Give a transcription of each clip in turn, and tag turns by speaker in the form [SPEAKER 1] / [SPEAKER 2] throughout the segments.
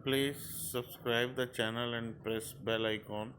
[SPEAKER 1] Please subscribe the channel and press bell icon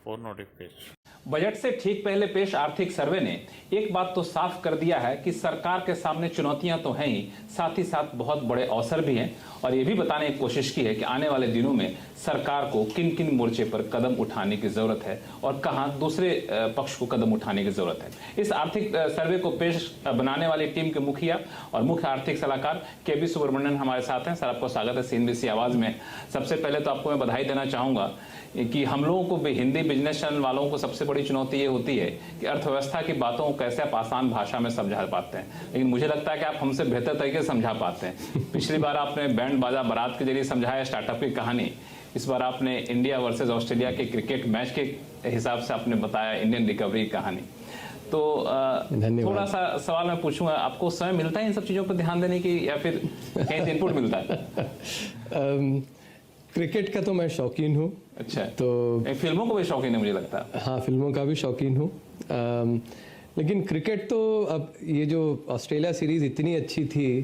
[SPEAKER 1] for notification.
[SPEAKER 2] Budget से ठीक पहले पेश आर्थिक सर्वे ने एक बात तो साफ कर दिया है कि सरकार के सामने चुनौतियां तो हैं ही, साथ ही साथ बहुत बड़े अवसर भी हैं और ये भी बताने की कोशिश की है कि आने वाले दिनों में सरकार को किन किन मोर्चे पर कदम उठाने की जरूरत है और कहां दूसरे पक्ष को कदम उठाने की जरूरत है। इस आर्थिक सर्वे को पेश बनाने वाली टीम के मुखिया और मुख्य आर्थिक सलाहकार के.बी. सुब्रमण्यन हमारे साथ हैं। सर, आपको स्वागत है सीएनबीसी आवाज में। सबसे पहले तो आपको मैं बधाई देना चाहूंगा कि हम लोगों को भी हिंदी बिजनेस चैनल वालों को सबसे बड़ी चुनौती ये होती है कि अर्थव्यवस्था की बातों को कैसे आप आसान भाषा में समझा पाते हैं, लेकिन मुझे लगता है कि आप हमसे बेहतर तरीके से समझा पाते हैं। पिछली बार आपने बैंड बाजा बारात के जरिए समझाया स्टार्टअप की कहानी, इस बार आपने इंडिया वर्सेस ऑस्ट्रेलिया के क्रिकेट मैच के हिसाब से आपने बताया इंडियन रिकवरी की कहानी। तो थोड़ा सा सवाल मैं पूछूंगा, आपको समय मिलता है इन सब चीजों पर ध्यान देने की या फिर कहीं से इनपुट मिलता है?
[SPEAKER 3] क्रिकेट का तो मैं शौकीन हूँ।
[SPEAKER 2] अच्छा,
[SPEAKER 3] तो
[SPEAKER 2] फिल्मों को भी शौकीन है मुझे लगता है।
[SPEAKER 3] हाँ, फिल्मों का भी शौकीन हूँ, लेकिन क्रिकेट तो अब ये जो ऑस्ट्रेलिया सीरीज इतनी अच्छी थी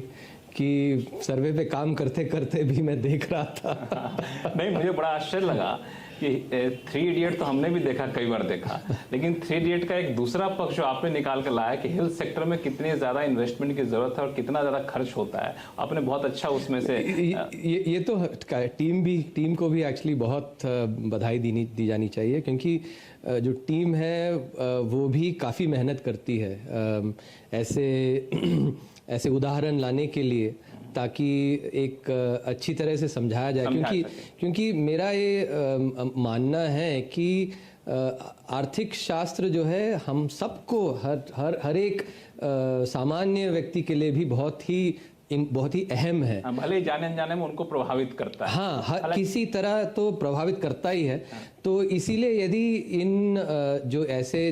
[SPEAKER 3] कि सर्वे पे काम करते करते भी मैं देख रहा था।
[SPEAKER 2] नहीं, मुझे बड़ा आश्चर्य लगा कि 3 इडियट तो हमने भी देखा, कई बार देखा, लेकिन 3 इडियट का एक दूसरा पक्ष जो आपने निकाल कर लाया कि हेल्थ सेक्टर में कितनी ज्यादा इन्वेस्टमेंट की जरूरत है और कितना ज्यादा खर्च होता है, आपने बहुत अच्छा उसमें से
[SPEAKER 3] ये तो टीम को भी एक्चुअली बहुत बधाई दी जानी चाहिए, क्योंकि जो टीम है वो भी काफ़ी मेहनत करती है ऐसे उदाहरण लाने के लिए, ताकि एक अच्छी तरह से समझाया जाए। क्योंकि मेरा ये मानना है कि आर्थिक शास्त्र जो है हम सबको हर एक सामान्य व्यक्ति के लिए भी बहुत ही अहम है।
[SPEAKER 2] भले जाने अनजाने में उनको प्रभावित करता है।
[SPEAKER 3] हाँ, किसी तरह तो प्रभावित करता ही है। तो इसीलिए यदि इन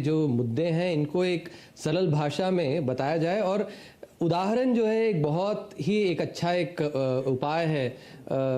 [SPEAKER 3] जो मुद्दे हैं इनको एक सरल भाषा में बताया जाए, और उदाहरण जो है एक बहुत ही एक अच्छा उपाय है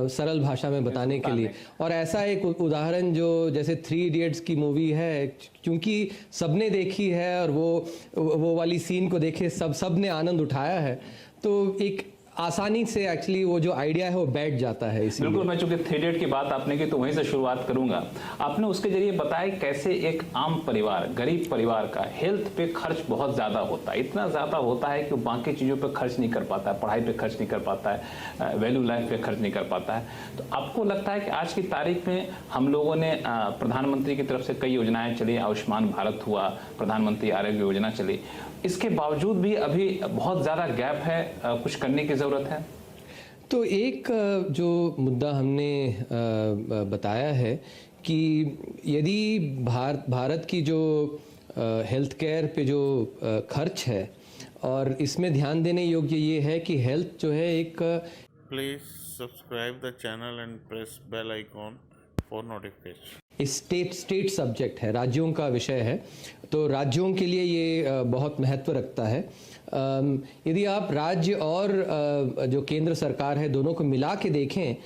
[SPEAKER 3] सरल भाषा में बताने के लिए। और ऐसा एक उदाहरण जो जैसे 3 इडियट्स की मूवी है, क्योंकि सबने देखी है और वो वाली सीन को देखे सबने आनंद उठाया है, तो एक आसानी से एक्चुअली वो जो आइडिया है वो बैठ जाता है।
[SPEAKER 2] बिल्कुल, मैं चूंकि 3 इडियट की बात आपने की तो वहीं से शुरुआत करूंगा। आपने उसके जरिए बताया कैसे एक आम परिवार, गरीब परिवार का हेल्थ पे खर्च बहुत ज्यादा होता है, इतना ज्यादा होता है कि बाकी चीजों पे खर्च नहीं कर पाता है, पढ़ाई पे खर्च नहीं कर पाता है, वैल्यू लाइफ पे खर्च नहीं कर पाता है। तो आपको लगता है कि आज की तारीख में हम लोगों ने प्रधानमंत्री की तरफ से कई योजनाएं चली, आयुष्मान भारत हुआ, प्रधानमंत्री आरोग्य योजना चली, इसके बावजूद भी अभी बहुत ज्यादा गैप है, कुछ करने की जरूरत है।
[SPEAKER 3] तो एक जो मुद्दा हमने बताया है कि यदि भारत की जो हेल्थ केयर पे जो खर्च है, और इसमें ध्यान देने योग्य ये है कि हेल्थ जो है एक
[SPEAKER 1] please subscribe the channel and press bell icon for notification.
[SPEAKER 3] State subject है, राज्यों का विषय है, तो राज्यों के लिए ये बहुत महत्व रखता है। यदि आप राज्य और जो केंद्र सरकार है दोनों को मिला के देखें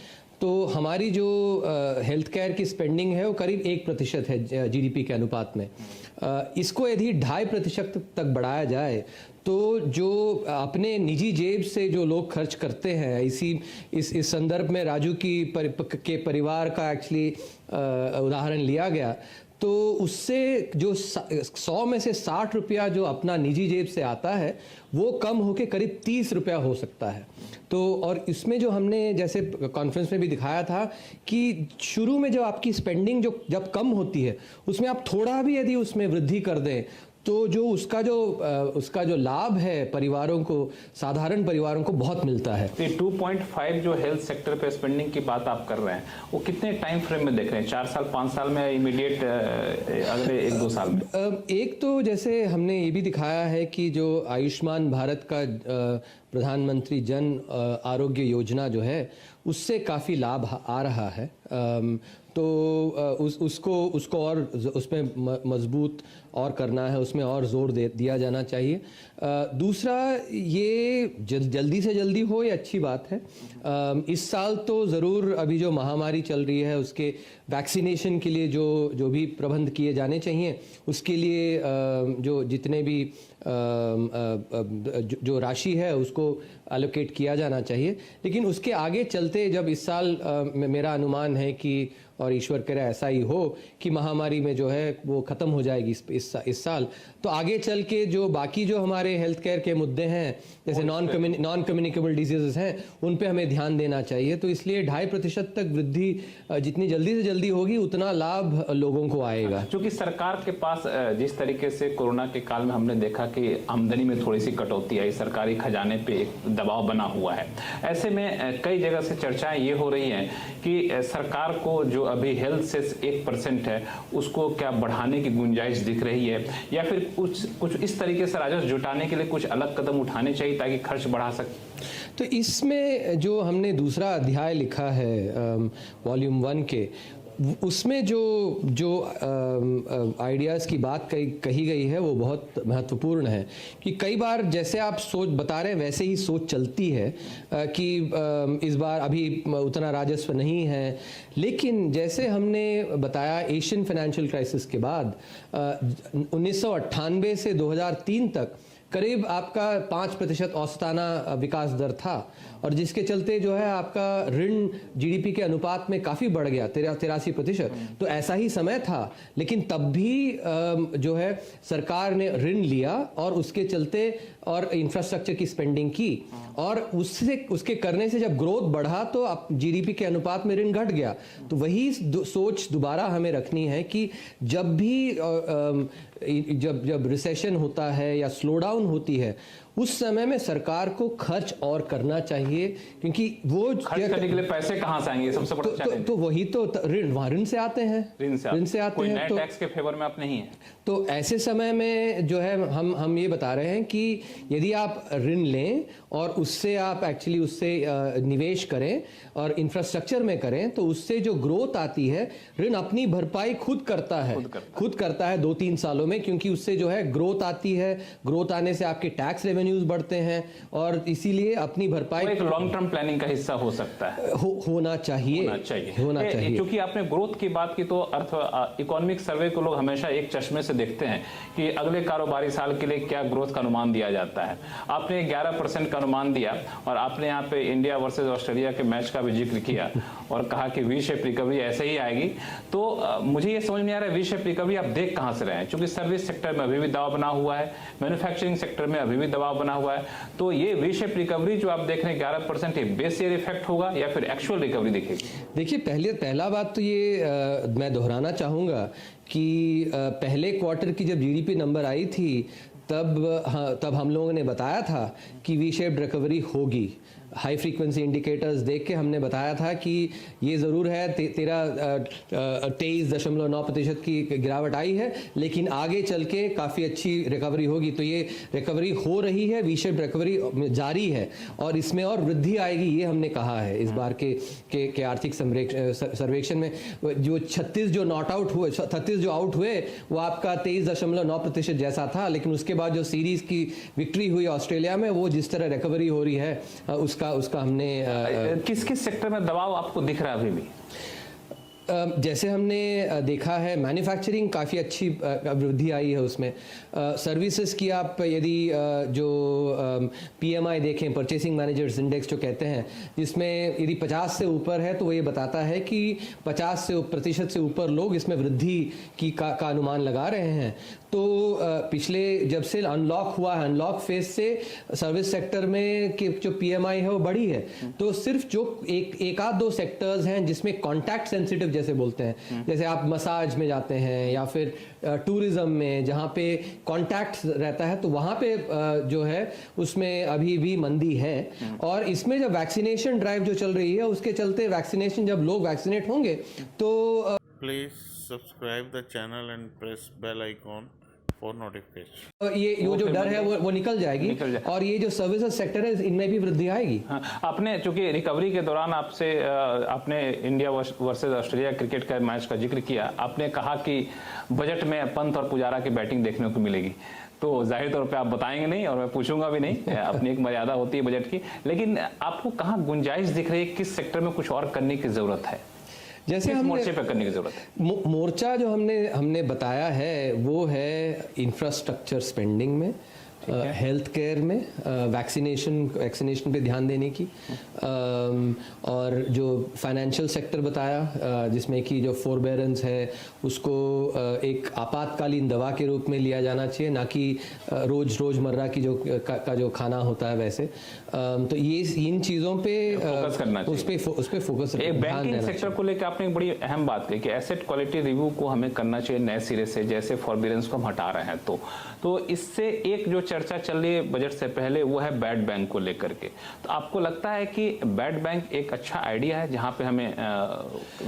[SPEAKER 3] तो हमारी जो हेल्थ केयर की स्पेंडिंग है वो करीब 1% है जीडीपी के अनुपात में। इसको यदि 2.5% तक बढ़ाया जाए तो जो अपने निजी जेब से जो लोग खर्च करते हैं, इस संदर्भ में राजू के परिवार का एक्चुअली उदाहरण लिया गया, तो उससे जो 100 में से 60 रुपया जो अपना निजी जेब से आता है वो कम होके करीब 30 रुपया हो सकता है। तो और इसमें जो हमने जैसे कॉन्फ्रेंस में भी दिखाया था कि शुरू में जो आपकी स्पेंडिंग जब कम होती है उसमें आप थोड़ा भी यदि उसमें वृद्धि कर दें तो जो उसका जो लाभ है परिवारों को, साधारण परिवारों को बहुत मिलता है।
[SPEAKER 2] 2.5 जो हेल्थ सेक्टर पे स्पेंडिंग की बात आप कर रहे हैं वो कितने टाइम फ्रेम में देख रहे हैं? 4 साल 5 साल में, इमीडिएट अगले 1-2 साल में?
[SPEAKER 3] एक तो जैसे हमने ये भी दिखाया है कि जो आयुष्मान भारत का प्रधानमंत्री जन आरोग्य योजना जो है उससे काफ़ी लाभ आ रहा है। तो उसको और उसमें मजबूत और करना है, उसमें और जोर दिया जाना चाहिए। दूसरा, ये जल्दी से जल्दी हो ये अच्छी बात है। इस साल तो ज़रूर अभी जो महामारी चल रही है उसके वैक्सीनेशन के लिए जो भी प्रबंध किए जाने चाहिए उसके लिए जो जितने भी जो राशि है उसको एलोकेट किया जाना चाहिए। लेकिन उसके आगे चलते जब इस साल मेरा अनुमान है कि, और ईश्वर करे ऐसा ही हो, कि महामारी में जो है वो ख़त्म हो जाएगी इस साल, तो आगे चल के जो बाकी जो हमारे हेल्थ केयर के मुद्दे हैं, जैसे नॉन कम्युनिकेबल डिजीजेस हैं, उन पे हमें ध्यान देना चाहिए। तो इसलिए 2.5% तक वृद्धि जितनी जल्दी से जल्दी होगी उतना लाभ लोगों को आएगा।
[SPEAKER 2] क्योंकि सरकार के पास जिस तरीके से कोरोना के काल में हमने देखा कि आमदनी में थोड़ी सी कटौती आई, सरकारी खजाने पे एक दबाव बना हुआ है। ऐसे में कई जगह से चर्चाएं ये हो रही हैं कि सरकार को जो अभी हेल्थ सेस 1% है उसको क्या बढ़ाने की गुंजाइश दिख रही है, या फिर कुछ इस तरीके से राजस्व जुटाने के लिए कुछ अलग कदम उठाने चाहिए ताकि खर्च बढ़ा सके।
[SPEAKER 3] तो इसमें जो हमने दूसरा अध्याय लिखा है वॉल्यूम 1 के, उसमें जो आइडियाज़ की बात कही गई है वो बहुत महत्वपूर्ण है। कि कई बार जैसे आप सोच बता रहे हैं वैसे ही सोच चलती है कि इस बार अभी उतना राजस्व नहीं है, लेकिन जैसे हमने बताया एशियन फाइनेंशियल क्राइसिस के बाद 1998 से 2003 तक करीब आपका 5% औसताना विकास दर था, और जिसके चलते जो है आपका ऋण जीडीपी के अनुपात में काफ़ी बढ़ गया 83%। तो ऐसा ही समय था, लेकिन तब भी जो है सरकार ने ऋण लिया और उसके चलते और इंफ्रास्ट्रक्चर की स्पेंडिंग की, और उसके करने से जब ग्रोथ बढ़ा तो अब जीडीपी के अनुपात में ऋण घट गया। तो वही सोच दोबारा हमें रखनी है कि जब भी जब रिसेशन होता है या स्लो डाउन होती है, उस समय में सरकार को खर्च और करना चाहिए, क्योंकि वो
[SPEAKER 2] खर्च करने के लिए पैसे कहाँ से आएंगे, सबसे बड़ा चैलेंज।
[SPEAKER 3] तो वही तो ऋण से आते हैं, ऋण से आते
[SPEAKER 2] कोई
[SPEAKER 3] हैं।
[SPEAKER 2] नए टैक्स के फेवर में आप नहीं है।
[SPEAKER 3] तो ऐसे समय में जो है हम ये बता रहे हैं कि यदि आप ऋण लें और उससे आप एक्चुअली उससे निवेश करें और इंफ्रास्ट्रक्चर में करें, तो उससे जो ग्रोथ आती है, ऋण अपनी भरपाई खुद करता है 2-3 सालों में, क्योंकि उससे जो है ग्रोथ आती है, ग्रोथ आने से आपके टैक्स रेवेन्यूज बढ़ते हैं, और इसीलिए अपनी भरपाई
[SPEAKER 2] एक लॉन्ग टर्म प्लानिंग का हिस्सा हो सकता है,
[SPEAKER 3] होना चाहिए।
[SPEAKER 2] क्योंकि आपने ग्रोथ की बात की, तो इकोनॉमिक सर्वे को लोग हमेशा एक चश्मे से देखते हैं कि अगले कारोबारी साल के लिए क्या ग्रोथ का अनुमान दिया जाता है। आपने 11% का अनुमान दिया, और आपने यहाँ पे इंडिया वर्सेस ऑस्ट्रेलिया के मैच का भी जिक्र किया और कहा कि वी शेप रिकवरी ऐसे ही आएगी। तो मुझे ये समझ नहीं आ रहा है वी शेप रिकवरी आप देख कहां से रहे हैं, क्योंकि सर्विस सेक्टर में अभी भी दबाव बना हुआ है, मैन्युफैक्चरिंग सेक्टर में अभी भी दबाव बना हुआ है। तो ये वी शेप रिकवरी जो आप देख रहे हैं 11%, ये बेस ईयर इफेक्ट होगा या फिर एक्चुअल रिकवरी दिखेगी?
[SPEAKER 3] देखिए, पहला बात तो ये मैं दोहराना चाहूँगा कि पहले क्वार्टर की जब जीडीपी नंबर आई थी तब हम लोगों ने बताया था कि वी शेप्ड रिकवरी होगी। हाई फ्रीक्वेंसी इंडिकेटर्स देख के हमने बताया था कि ये ज़रूर है 23.9% की गिरावट आई है, लेकिन आगे चल के काफ़ी अच्छी रिकवरी होगी। तो ये रिकवरी हो रही है, वी शेप्ड रिकवरी जारी है, और इसमें और वृद्धि आएगी, ये हमने कहा है। इस बार के आर्थिक सर्वेक्षण में जो 36 जो आउट हुए वो आपका 23.9% जैसा था, लेकिन उसके बाद जो सीरीज की विक्ट्री हुई ऑस्ट्रेलिया में, वो जिस तरह रिकवरी हो रही है उसका हमने
[SPEAKER 2] किस सेक्टर में दबाव आपको दिख रहा है अभी भी?
[SPEAKER 3] जैसे हमने देखा है मैन्युफैक्चरिंग काफ़ी अच्छी वृद्धि आई है उसमें। सर्विसेज की आप यदि जो PMI देखें, परचेसिंग मैनेजर्स इंडेक्स जो कहते हैं, जिसमें यदि 50 से ऊपर है तो वो ये बताता है कि 50% से ऊपर लोग इसमें वृद्धि का अनुमान लगा रहे हैं। तो पिछले जब से अनलॉक हुआ है, अनलॉक फेज से सर्विस सेक्टर में कि जो PMI है वो बढ़ी है। तो सिर्फ जो एक आध दो सेक्टर्स हैं जिसमें कॉन्टैक्ट सेंसिटिव जैसे बोलते हैं, जैसे आप मसाज में जाते हैं या फिर टूरिज्म में जहाँ पे कॉन्टैक्ट रहता है, तो वहाँ पे जो है उसमें अभी भी मंदी है। और इसमें जब वैक्सीनेशन ड्राइव जो चल रही है, उसके चलते वैक्सीनेशन जब लोग वैक्सीनेट होंगे तो
[SPEAKER 1] please subscribe the channel and press bell icon for notification.
[SPEAKER 3] ये जो डर है वो निकल जाएगी, और ये जो सर्विसेज सेक्टर है इनमें भी वृद्धि आएगी।
[SPEAKER 2] हाँ, आपने चूंकि रिकवरी के दौरान आपने इंडिया वर्सेस ऑस्ट्रेलिया क्रिकेट का मैच का जिक्र किया, आपने कहा कि बजट में पंत और पुजारा की बैटिंग देखने को मिलेगी। तो जाहिर तौर पे आप बताएंगे नहीं और मैं पूछूंगा भी नहीं, अपनी एक मर्यादा होती है बजट की, लेकिन आपको कहाँ गुंजाइश दिख रही है, किस सेक्टर में कुछ और करने की जरूरत है,
[SPEAKER 3] जैसे हम
[SPEAKER 2] मोर्चे पे करने की जरूरत है?
[SPEAKER 3] मोर्चा जो हमने बताया है वो है इंफ्रास्ट्रक्चर स्पेंडिंग में, हेल्थ केयर में वैक्सीनेशन पे ध्यान देने की, और जो फाइनेंशियल सेक्टर बताया जिसमें कि जो फोरबेरेंस है उसको एक आपातकालीन दवा के रूप में लिया जाना चाहिए, ना कि रोज़मर्रा की जो खाना होता है वैसे। तो ये इन चीज़ों पे
[SPEAKER 2] फोकस करना चाहिए,
[SPEAKER 3] उस पे फोकस।
[SPEAKER 2] एक बैंकिंग सेक्टर को लेकर आपने एक बड़ी अहम बात कही कि एसेट क्वालिटी रिव्यू को हमें करना चाहिए नए सिरे से, जैसे फॉरबियरेंस को हम हटा रहे हैं। तो इससे एक जो चर्चा चल रही है बजट से पहले वो है बैड बैंक को लेकर के। तो आपको लगता है कि बैड बैंक एक अच्छा आइडिया है जहां पे हमें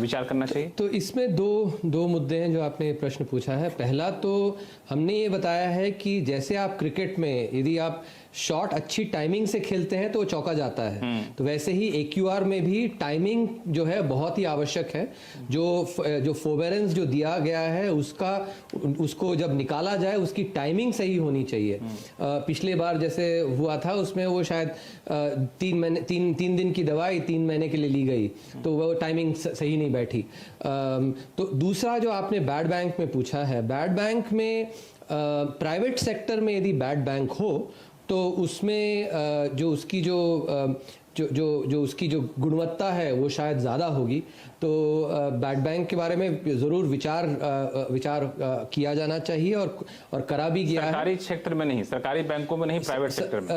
[SPEAKER 2] विचार करना चाहिए?
[SPEAKER 3] तो इसमें दो मुद्दे हैं जो आपने प्रश्न पूछा है। पहला तो हमने ये बताया है कि जैसे आप क्रिकेट में यदि आप शॉट अच्छी टाइमिंग से खेलते हैं तो वो चौका जाता है, तो वैसे ही AQR में भी टाइमिंग जो है बहुत ही आवश्यक है। जो फोरबेरेंस जो दिया गया है उसको जब निकाला जाए उसकी टाइमिंग सही होनी चाहिए। पिछले बार जैसे हुआ था उसमें वो शायद 3 दिन की दवाई 3 महीने के लिए ली गई, तो वो टाइमिंग सही नहीं बैठी। तो दूसरा जो आपने बैड बैंक में पूछा है, बैड बैंक में प्राइवेट सेक्टर में यदि बैड बैंक हो तो उसमें जो उसकी जो गुणवत्ता है वो शायद ज़्यादा होगी। तो बैड बैंक के बारे में ज़रूर विचार किया जाना चाहिए और करा भी गया है।
[SPEAKER 2] सरकारी सेक्टर में नहीं, सरकारी बैंकों में नहीं, प्राइवेट सेक्टर में।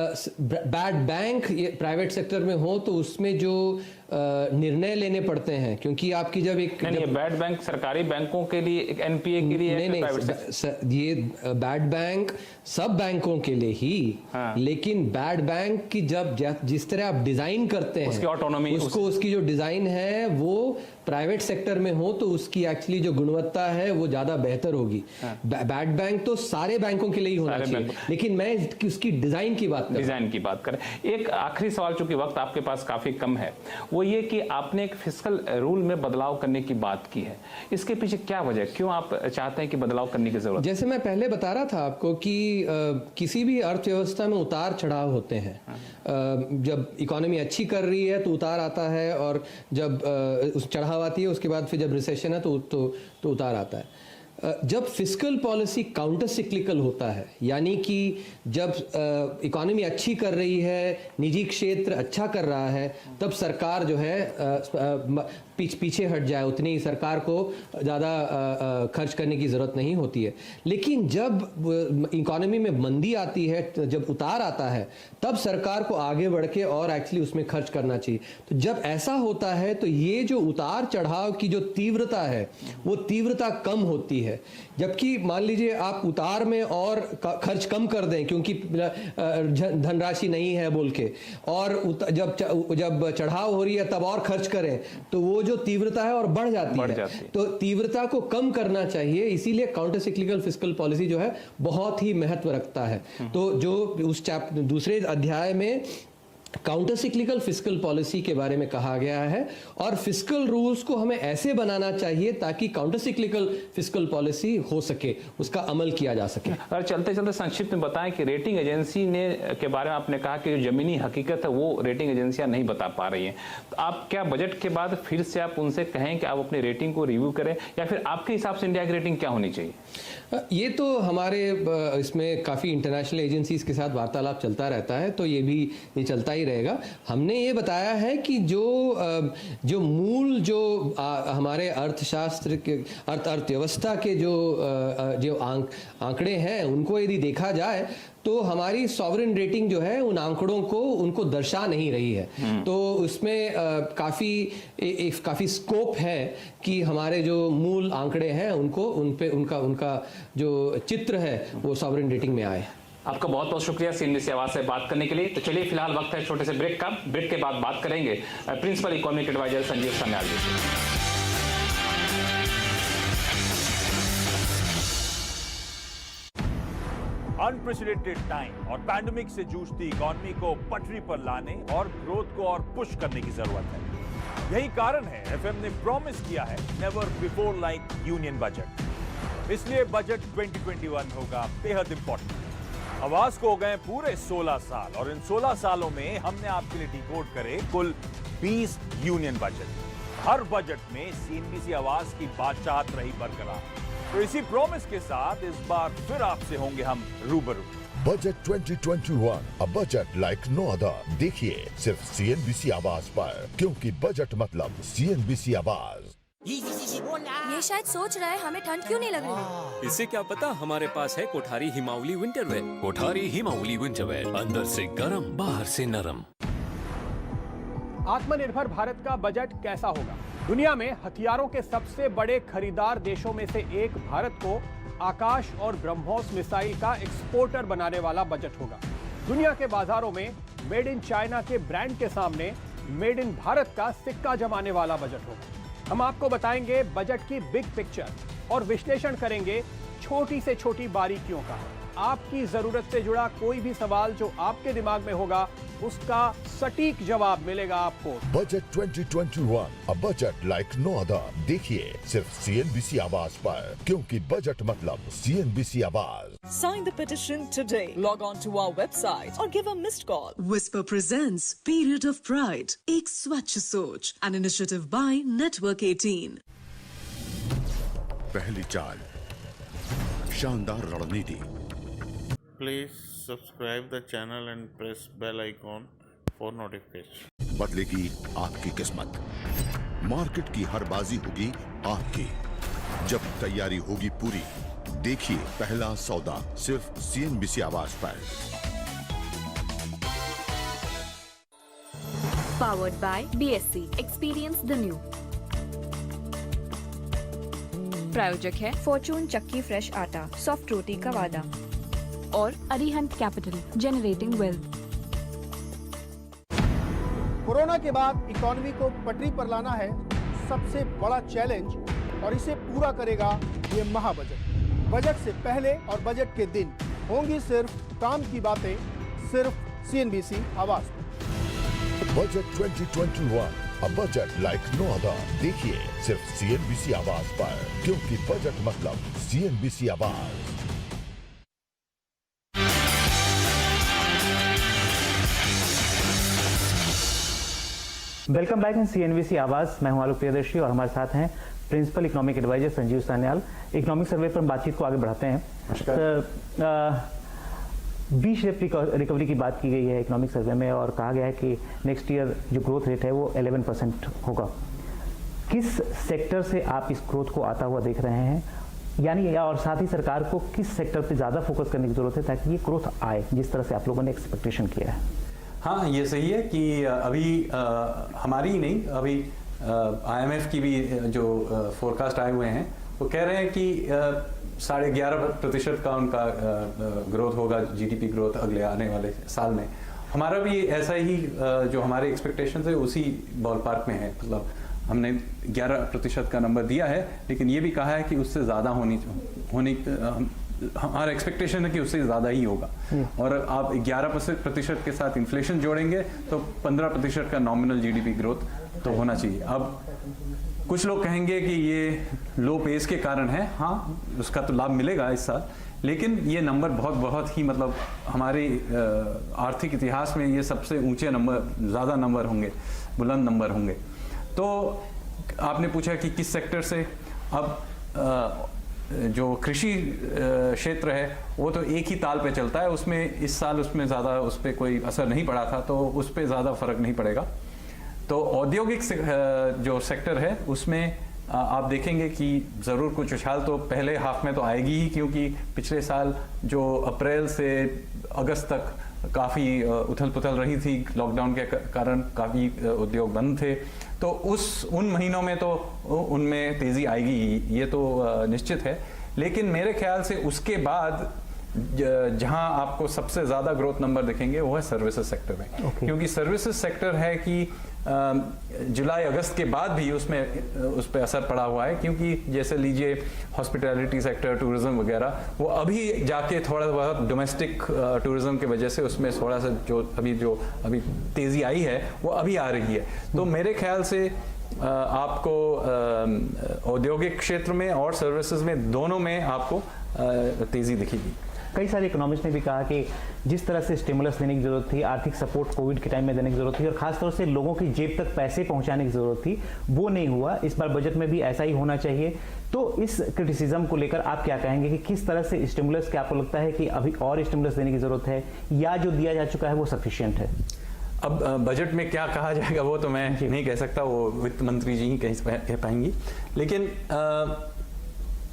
[SPEAKER 3] बैड बैंक प्राइवेट सेक्टर में हो तो उसमें जो निर्णय लेने पड़ते हैं, क्योंकि आपकी जब एक
[SPEAKER 2] नहीं, बैड बैंक सरकारी बैंकों के लिए, एक NPA के लिए
[SPEAKER 3] नहीं, ये बैड बैंक सब बैंकों के लिए ही। हाँ। लेकिन बैड बैंक की जब जिस तरह आप डिजाइन करते हैं
[SPEAKER 2] उसकी ऑटोनॉमी,
[SPEAKER 3] उसकी जो डिजाइन है वो प्राइवेट सेक्टर में हो तो उसकी एक्चुअली जो गुणवत्ता है वो ज्यादा बेहतर होगी। हाँ। बैड बैंक तो सारे बैंकों के लिए ही होना चाहिए, लेकिन मैं उसकी डिजाइन की बात करें। एक आखिरी सवाल, चूंकि वक्त आपके पास काफी कम है, वो ये कि आपने एक फिस्कल रूल में बदलाव करने की बात की है, इसके पीछे क्या वजह, क्यों आप चाहते हैं कि बदलाव करने की जरूरत? जैसे मैं पहले बता रहा था आपको कि किसी भी अर्थव्यवस्था में उतार चढ़ाव होते हैं। जब इकोनॉमी अच्छी कर रही है तो उतार आता है, और जब उस चढ़ाव आती है उसके बाद फिर जब रिसेशन है तो उतार आता है। जब फिस्कल पॉलिसी काउंटर सिक्लिकल होता है, यानी कि जब इकोनॉमी अच्छी कर रही है, निजी क्षेत्र अच्छा कर रहा है, तब सरकार जो है पीछे हट जाए, उतनी ही सरकार को ज़्यादा खर्च करने की ज़रूरत नहीं होती है। लेकिन जब इकोनॉमी में मंदी आती है, जब उतार आता है, तब सरकार को आगे बढ़ के और एक्चुअली उसमें खर्च करना चाहिए। तो जब ऐसा होता है तो ये जो उतार चढ़ाव की जो तीव्रता है वो तीव्रता कम होती है। जबकि मान लीजिए आप उतार में और खर्च कम कर दें क्योंकि धनराशि नहीं है बोल के, और जब चढ़ाव हो रही है तब और खर्च करें, तो वो जो तीव्रता है और बढ़ जाती है। तो तीव्रता को कम करना चाहिए, इसीलिए काउंटर सिक्लिकल फिस्कल पॉलिसी जो है बहुत ही महत्व रखता है। तो जो उस दूसरे अध्याय में काउंटर सिक्लिकल फिस्कल पॉलिसी के बारे में कहा गया है, और फिस्कल रूल्स को हमें ऐसे बनाना चाहिए ताकि काउंटर सिक्लिकल फिस्कल पॉलिसी हो सके, उसका अमल किया जा सके।
[SPEAKER 2] और चलते चलते संक्षिप्त में बताएं कि रेटिंग एजेंसी ने के बारे में आपने कहा कि जो जमीनी हकीकत है वो रेटिंग एजेंसियां नहीं बता पा रही हैं, तो आप क्या बजट के बाद फिर से आप उनसे कहें कि आप अपनी रेटिंग को रिव्यू करें, या फिर आपके हिसाब से इंडिया की रेटिंग क्या होनी चाहिए?
[SPEAKER 3] ये तो हमारे इसमें काफ़ी इंटरनेशनल एजेंसीज के साथ वार्तालाप चलता रहता है, तो ये चलता ही रहेगा। हमने ये बताया है कि जो मूल जो हमारे अर्थशास्त्र के अर्थव्यवस्था के जो आंकड़े हैं उनको यदि देखा जाए तो हमारी सॉवरेन रेटिंग जो है उन आंकड़ों को उनको दर्शा नहीं रही है। तो उसमें काफ़ी स्कोप है कि हमारे जो मूल आंकड़े हैं उनका जो चित्र है वो सॉवरेन रेटिंग में आए।
[SPEAKER 2] आपका बहुत बहुत शुक्रिया CNBC आवाज से बात करने के लिए। तो चलिए फिलहाल वक्त है छोटे से ब्रेक का। ब्रेक के बाद बात करेंगे principal economic adviser Sanjeev Sanyal ji से।
[SPEAKER 4] अनप्रेसिडेंटेड टाइम और पैंडेमिक से जूझती इकोनॉमी को पटरी पर लाने और ग्रोथ को और पुश करने की जरूरत है। यही कारण है FM ने प्रॉमिस किया है never before like union budget. इसलिए बजट 2021 होगा बेहद इंपॉर्टेंट। आवाज को हो गए पूरे 16 साल, और इन 16 सालों में हमने आपके लिए डिकोड करे कुल 20 यूनियन बजट। हर बजट में CNBC आवाज की बादशाहत रही बरकरार। तो इसी प्रॉमिस के साथ इस बार फिर आपसे होंगे हम रूबरू।
[SPEAKER 5] Budget 2021, a budget like no other। देखिए सिर्फ CNBC आवाज पर, क्योंकि बजट मतलब CNBC आवाज।
[SPEAKER 6] ये शायद सोच रहा है हमें ठंड क्यों नहीं लग रही।
[SPEAKER 7] इससे क्या पता, हमारे पास है कोठारी हिमावली विंटरवेयर। कोठारी हिमावली विंटरवेयर, अंदर से गरम, बाहर से नरम।
[SPEAKER 8] आत्मनिर्भर भारत का बजट कैसा होगा? दुनिया में हथियारों के सबसे बड़े खरीदार देशों में से एक भारत को आकाश और ब्रह्मोस मिसाइल का एक्सपोर्टर बनाने वाला बजट होगा। दुनिया के बाजारों में मेड इन चाइना के ब्रांड के सामने मेड इन भारत का सिक्का जमाने वाला बजट होगा। हम आपको बताएंगे बजट की बिग पिक्चर और विश्लेषण करेंगे छोटी से छोटी बारीकियों का। आपकी जरूरत से जुड़ा कोई भी सवाल जो आपके दिमाग में होगा, उसका सटीक जवाब मिलेगा आपको।
[SPEAKER 5] Budget 2021, a budget like no other। देखिए सिर्फ CNBC आवाज पर, क्योंकि बजट मतलब CNBC आवाज।
[SPEAKER 9] Sign the petition today. Log on to our website or give a missed call.
[SPEAKER 10] Whisper presents Period of Pride, एक स्वच्छ सोच, an initiative by Network 18।
[SPEAKER 11] पहली चाल, शानदार रणनीति।
[SPEAKER 1] Please subscribe the channel and press bell icon for notification।
[SPEAKER 11] बदलेगी आपकी किस्मत। मार्केट की हर बाजी होगी आपकी, जब तैयारी होगी पूरी। देखिए पहला सौदा सिर्फ CNBC आवाज पर।
[SPEAKER 6] Powered by BSC, experience the new। प्रायोजक है फॉर्चून चक्की फ्रेश आटा, सॉफ्ट रोटी का वादा, और Arihant capital, generating wealth.
[SPEAKER 8] Corona के बाद इकोनॉमी को पटरी पर लाना है सबसे बड़ा चैलेंज, और इसे पूरा करेगा ये महाबजट। बजट से पहले और बजट के दिन होंगी सिर्फ काम की बातें, सिर्फ CNBC आवाज।
[SPEAKER 5] Budget 2021, a budget like no other। देखिए सिर्फ CNBC आवाज पर, क्योंकि बजट मतलब CNBC आवाज।
[SPEAKER 12] वेलकम बैक इन CNBC आवाज। मैं हूं आलोक प्रियदर्शी और हमारे साथ हैं principal economic adviser Sanjeev Sanyal. Economic survey पर बातचीत को आगे बढ़ाते हैं। बी शेप रिकवरी की बात की गई है इकोनॉमिक सर्वे में, और कहा गया है कि नेक्स्ट ईयर जो ग्रोथ रेट है वो 11% होगा। किस सेक्टर से आप इस ग्रोथ को आता हुआ देख रहे हैं, यानी और साथ ही सरकार को किस सेक्टर पे ज़्यादा फोकस करने की जरूरत है ताकि ये ग्रोथ आए जिस तरह से आप लोगों ने एक्सपेक्टेशन किया है?
[SPEAKER 2] हाँ, ये सही है कि अभी हमारी ही नहीं, अभी IMF की भी जो फोरकास्ट आए हुए हैं वो कह रहे हैं कि 11.5% का उनका ग्रोथ होगा, GDP ग्रोथ अगले आने वाले साल में। हमारा भी ऐसा ही जो हमारे एक्सपेक्टेशंस है उसी बॉल पार्क में है। मतलब हमने 11% का नंबर दिया है, लेकिन ये भी कहा है कि उससे ज़्यादा होनी हमारा एक्सपेक्टेशन है कि उससे ज़्यादा ही होगा। और आप 11% के साथ इन्फ्लेशन जोड़ेंगे तो 15% का नॉमिनल GDP ग्रोथ तो होना चाहिए। अब कुछ लोग कहेंगे कि ये लो पेस के कारण है, हाँ उसका तो लाभ मिलेगा इस साल, लेकिन ये नंबर बहुत ही मतलब हमारे आर्थिक इतिहास में ये सबसे ऊंचे नंबर, ज़्यादा नंबर होंगे, बुलंद नंबर होंगे। तो आपने पूछा कि किस सेक्टर से। अब जो कृषि क्षेत्र है वो तो एक ही ताल पे चलता है, उसमें इस साल उसमें ज़्यादा उस पर कोई असर नहीं पड़ा था, तो उस पर ज़्यादा फर्क नहीं पड़ेगा। तो औद्योगिक जो सेक्टर है उसमें आप देखेंगे कि ज़रूर कुछ उछाल तो पहले हाफ में तो आएगी ही, क्योंकि पिछले साल जो अप्रैल से अगस्त तक काफ़ी उथल पुथल रही थी, लॉकडाउन के कारण काफ़ी उद्योग बंद थे, तो उन महीनों में तो उनमें तेज़ी आएगी ही, ये तो निश्चित है। लेकिन मेरे ख्याल से उसके बाद जहां आपको सबसे ज़्यादा ग्रोथ नंबर दिखेंगे वो है सर्विसेज सेक्टर में। क्योंकि सर्विसेज सेक्टर है कि जुलाई अगस्त के बाद भी उस पर असर पड़ा हुआ है, क्योंकि जैसे लीजिए हॉस्पिटैलिटी सेक्टर, टूरिज्म वगैरह, वो अभी जाके थोड़ा बहुत डोमेस्टिक टूरिज्म की वजह से उसमें थोड़ा सा जो अभी तेज़ी आई है वो अभी आ रही है। तो मेरे ख्याल से आपको औद्योगिक क्षेत्र में और सर्विसेज में, दोनों में आपको तेज़ी दिखेगी।
[SPEAKER 12] कई सारे इकोनॉमिस्ट ने भी कहा कि जिस तरह से स्टिमुलस देने की जरूरत थी, आर्थिक सपोर्ट कोविड के टाइम में देने की जरूरत थी और खासतौर से लोगों की जेब तक पैसे पहुंचाने की जरूरत थी, वो नहीं हुआ। इस बार बजट में भी ऐसा ही होना चाहिए। तो इस क्रिटिसिज्म को लेकर आप क्या कहेंगे कि किस तरह से स्टिमुलस, क्या आपको लगता है कि अभी और स्टिमुलस देने की जरूरत है या जो दिया जा चुका है वो सफिशिएंट है?
[SPEAKER 2] अब बजट में क्या कहा जाएगा वो तो मैं नहीं कह सकता, वो वित्त मंत्री जी ही कह पाएंगी। लेकिन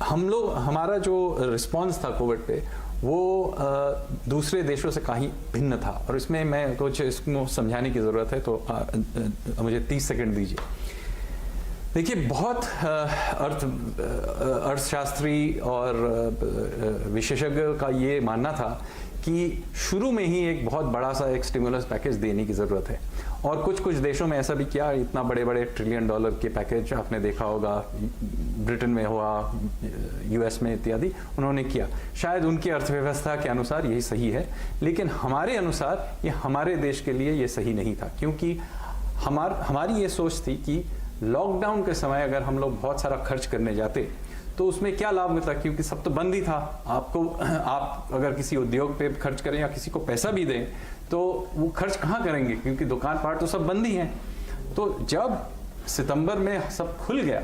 [SPEAKER 2] हमारा जो रिस्पांस था कोविड पे वो दूसरे देशों से कहीं भिन्न था, और इसमें मैं कुछ इसको समझाने की ज़रूरत है, तो मुझे 30 सेकंड दीजिए। देखिए, बहुत अर्थशास्त्री और विशेषज्ञ का ये मानना था कि शुरू में ही एक बहुत बड़ा सा एक स्टिमुलस पैकेज देने की ज़रूरत है, और कुछ देशों में ऐसा भी किया। इतना बड़े बड़े $1 ट्रिलियन के पैकेज आपने देखा होगा, ब्रिटेन में हुआ, यूएस में इत्यादि, उन्होंने किया। शायद उनकी अर्थव्यवस्था के अनुसार यही सही है, लेकिन हमारे अनुसार ये हमारे देश के लिए ये सही नहीं था, क्योंकि हमारी ये सोच थी कि लॉकडाउन के समय अगर हम लोग बहुत सारा खर्च करने जाते तो उसमें क्या लाभ मिलता, क्योंकि सब तो बंद ही था। आप अगर किसी उद्योग पे खर्च करें या किसी को पैसा भी दें तो वो खर्च कहाँ करेंगे, क्योंकि दुकान पाट तो सब बंद ही हैं। तो जब सितंबर में सब खुल गया,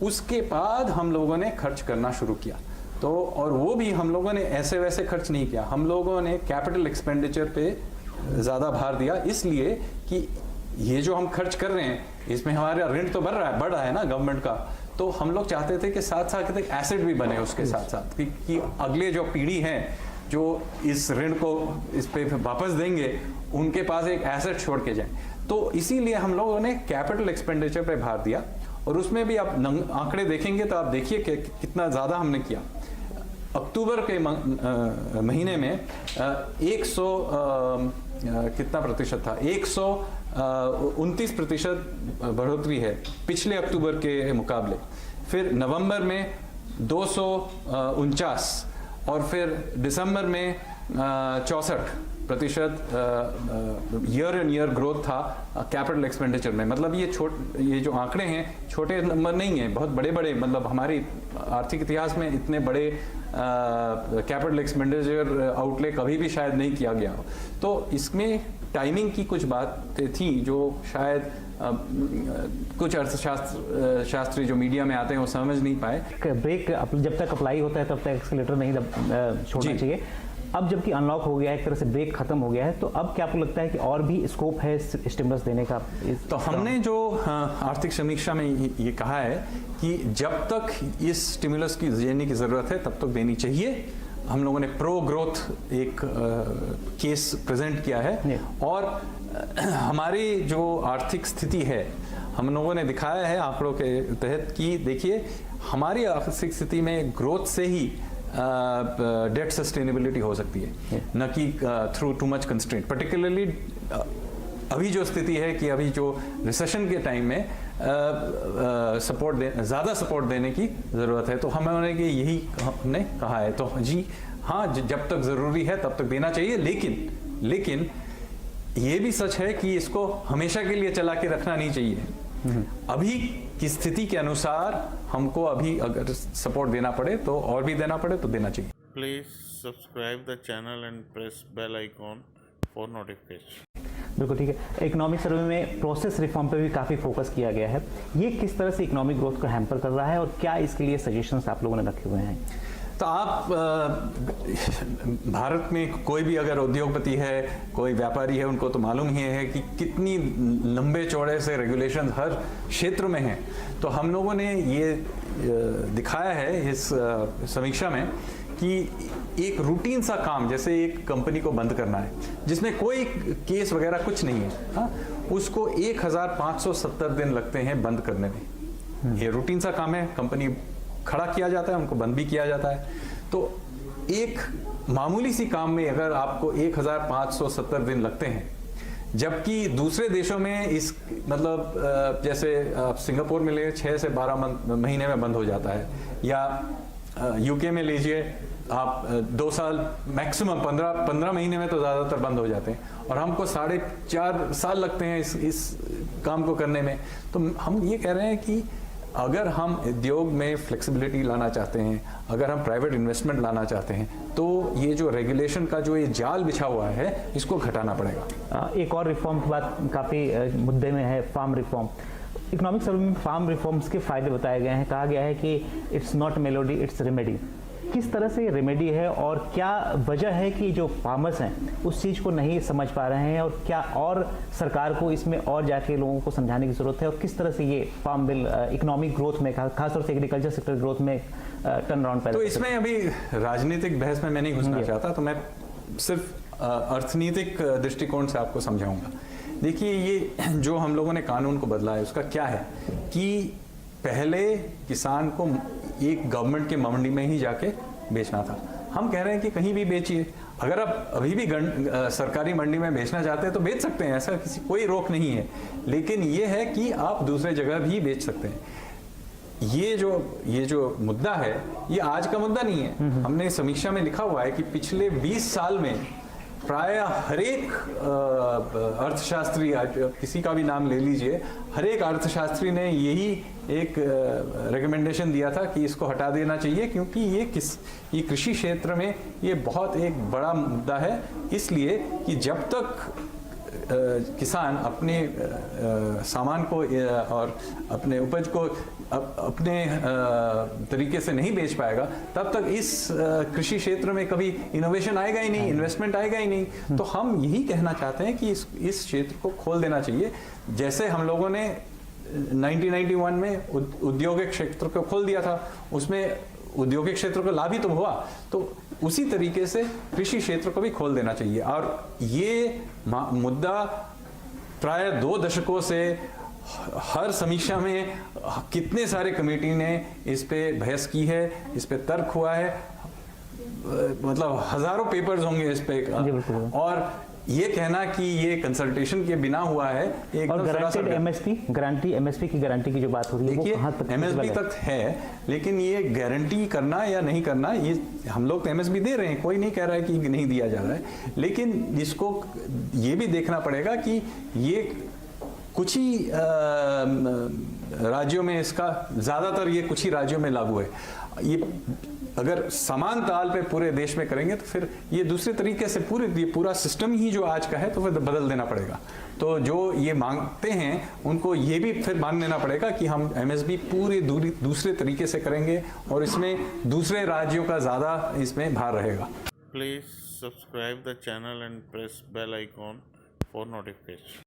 [SPEAKER 2] उसके बाद हम लोगों ने खर्च करना शुरू किया। तो और वो भी हम लोगों ने ऐसे वैसे खर्च नहीं किया, हम लोगों ने कैपिटल एक्सपेंडिचर पे ज़्यादा भार दिया, इसलिए कि ये जो हम खर्च कर रहे हैं इसमें हमारा ऋण तो बढ़ रहा है ना गवर्नमेंट का। तो हम लोग चाहते थे कि साथ साथ एसेट भी बने उसके साथ साथ, कि अगले जो पीढ़ी है जो इस ऋण को इस पे वापस देंगे, उनके पास एक एसेट छोड़ के जाए। तो इसीलिए हम लोगों ने कैपिटल एक्सपेंडिचर पे भार दिया, और उसमें भी आप आंकड़े देखेंगे तो आप देखिए कि कितना ज़्यादा हमने किया। अक्टूबर के महीने में 100 कितना प्रतिशत था, 129% बढ़ोतरी है पिछले अक्टूबर के मुकाबले। फिर नवंबर में 249, और फिर दिसंबर में 64% ईयर एंड ईयर ग्रोथ था कैपिटल एक्सपेंडिचर में। मतलब ये जो आंकड़े हैं छोटे नंबर नहीं है, बहुत बड़े बड़े, मतलब हमारी आर्थिक इतिहास में इतने बड़े कैपिटल एक्सपेंडिचर आउटले कभी भी शायद नहीं किया गया हो। तो इसमें टाइमिंग की कुछ बातें थी जो शायद कुछ अर्थशास्त्री जो मीडिया में आते हैं वो समझ नहीं पाए।
[SPEAKER 12] ब्रेक जब तक अप्लाई होता है तब तक एक्सीलरेटर नहीं छोड़ना चाहिए। अब जबकि अनलॉक हो गया है, एक तरह से ब्रेक खत्म हो गया है, तो अब क्या आपको लगता है कि और भी स्कोप है स्टिमुलस देने का?
[SPEAKER 2] तो हमने जो आर्थिक समीक्षा में ये कहा है कि जब तक इस स्टिमुलस की देने की जरूरत है तब तक देनी चाहिए। हम लोगों ने प्रो ग्रोथ एक केस प्रेजेंट किया है, और हमारी जो आर्थिक स्थिति है हम लोगों ने दिखाया है आंकड़ों के तहत कि देखिए, हमारी आर्थिक स्थिति में ग्रोथ से ही डेट सस्टेनेबिलिटी हो सकती है, न कि through too much constraint. Particularly अभी जो स्थिति है कि अभी जो रिसेशन के टाइम में ज़्यादा सपोर्ट देने की ज़रूरत है, तो हमने यही हमने कहा है। तो जी हाँ, जब तक ज़रूरी है तब तक देना चाहिए, लेकिन ये भी सच है कि इसको हमेशा के लिए चला के रखना नहीं चाहिए। अभी की स्थिति के अनुसार हमको अभी अगर सपोर्ट देना पड़े तो और भी देना पड़े तो देना चाहिए।
[SPEAKER 1] Please subscribe the channel and press bell icon for notification.
[SPEAKER 12] बिल्कुल ठीक है। इकोनॉमिक सर्वे में प्रोसेस रिफॉर्म पे भी काफ़ी फोकस किया गया है। ये किस तरह से इकोनॉमिक ग्रोथ को हैम्पर कर रहा है और क्या इसके लिए सजेशंस आप लोगों ने रखे हुए हैं?
[SPEAKER 2] तो आप भारत में कोई भी अगर उद्योगपति है, कोई व्यापारी है, उनको तो मालूम ही है कि कितनी लंबे चौड़े से रेगुलेशन हर क्षेत्र में हैं। तो हम लोगों ने ये दिखाया है इस समीक्षा में कि एक रूटीन सा काम, जैसे एक कंपनी को बंद करना है जिसमें कोई केस वगैरह कुछ नहीं है, हाँ, उसको 1570 दिन लगते हैं बंद करने में। ये रूटीन सा काम है, कंपनी खड़ा किया जाता है, उनको बंद भी किया जाता है। तो एक मामूली सी काम में अगर आपको 1570 दिन लगते हैं, जबकि दूसरे देशों में इस मतलब जैसे आप सिंगापुर में ले 6 से 12 महीने में बंद हो जाता है, या यूके में लीजिए आप 2 साल मैक्सिमम 15 महीने में तो ज़्यादातर बंद हो जाते हैं, और हमको 4.5 साल लगते हैं इस काम को करने में। तो हम ये कह रहे हैं कि
[SPEAKER 13] अगर हम उद्योग में फ्लेक्सिबिलिटी लाना चाहते हैं, अगर हम प्राइवेट इन्वेस्टमेंट लाना चाहते हैं, तो ये जो रेगुलेशन का जो ये जाल बिछा हुआ है इसको घटाना पड़ेगा।
[SPEAKER 12] एक और रिफॉर्म की बात काफ़ी मुद्दे में है, फार्म रिफॉर्म। इकोनॉमिक सर्वे में फार्म रिफॉर्म्स के फायदे बताए गए हैं। कहा गया है कि it's not melody, it's remedy. किस तरह से रेमेडी है और क्या वजह है कि जो फार्मर्स हैं उस चीज़ को नहीं समझ पा रहे हैं, और क्या और सरकार को इसमें और जाके लोगों को समझाने की ज़रूरत है, और किस तरह से ये फार्म बिल इकोनॉमिक ग्रोथ में, खासतौर से एग्रीकल्चर सेक्टर ग्रोथ में टर्न अराउंड पैदा?
[SPEAKER 13] तो इसमें अभी राजनीतिक बहस में मैं नहीं घुसना चाहता, तो मैं सिर्फ अर्थनीतिक दृष्टिकोण से आपको समझाऊंगा। देखिए, ये जो हम लोगों ने कानून को बदला है उसका क्या है कि पहले किसान को एक गवर्नमेंट के मंडी में ही जाके बेचना था। हम कह रहे हैं कि कहीं भी बेचिए, अगर आप अभी भी सरकारी मंडी में बेचना चाहते हैं तो बेच सकते हैं, ऐसा कोई रोक नहीं है, लेकिन ये है कि आप दूसरे जगह भी बेच सकते हैं। ये जो मुद्दा है ये आज का मुद्दा नहीं है। हमने समीक्षा में लिखा हुआ है कि पिछले 20 साल में प्राय हर एक अर्थशास्त्री, किसी का भी नाम ले लीजिए, हर एक अर्थशास्त्री ने यही एक रिकमेंडेशन दिया था कि इसको हटा देना चाहिए, क्योंकि ये कृषि क्षेत्र में ये बहुत एक बड़ा मुद्दा है। इसलिए कि जब तक किसान अपने सामान को और अपने उपज को अपने तरीके से नहीं बेच पाएगा, तब तक इस कृषि क्षेत्र में कभी इनोवेशन आएगा ही नहीं, इन्वेस्टमेंट आएगा ही नहीं। तो हम यही कहना चाहते हैं कि इस क्षेत्र को खोल देना चाहिए। जैसे हम लोगों ने 1991 में औद्योगिक क्षेत्र को खोल दिया था, उसमें औद्योगिक क्षेत्र को लाभ ही तो हुआ, तो उसी तरीके से कृषि क्षेत्र को भी खोल देना चाहिए। और ये मुद्दा प्राय 2 दशकों से हर समीक्षा में कितने सारे कमेटी ने इस पे बहस की है, इस पे तर्क हुआ है, मतलब हजारों पेपर्स होंगे इस पे। और ये कहना कि ये कंसल्टेशन के बिना हुआ है,
[SPEAKER 12] और गारंटेड एमएसपी, एमएसपी की गारंटी की जो बात हो रही है,
[SPEAKER 13] देखिए एमएसपी तक है, लेकिन ये गारंटी करना या नहीं करना, ये हम लोग तो एमएसपी दे रहे हैं, कोई नहीं कह रहा है कि नहीं दिया जा रहा है, लेकिन इसको ये भी देखना पड़ेगा कि ये कुछ ही राज्यों में इसका, ज्यादातर ये कुछ ही राज्यों में लागू है। ये अगर समान ताल पे पूरे देश में करेंगे तो फिर ये दूसरे तरीके से पूरा सिस्टम ही जो आज का है तो फिर बदल देना पड़ेगा। तो जो ये मांगते हैं उनको ये भी फिर मान लेना पड़ेगा कि हम एमएसपी पूरी दूसरे तरीके से करेंगे और इसमें दूसरे राज्यों का ज्यादा इसमें भार रहेगा।
[SPEAKER 1] Please subscribe the channel and press bell icon for notification.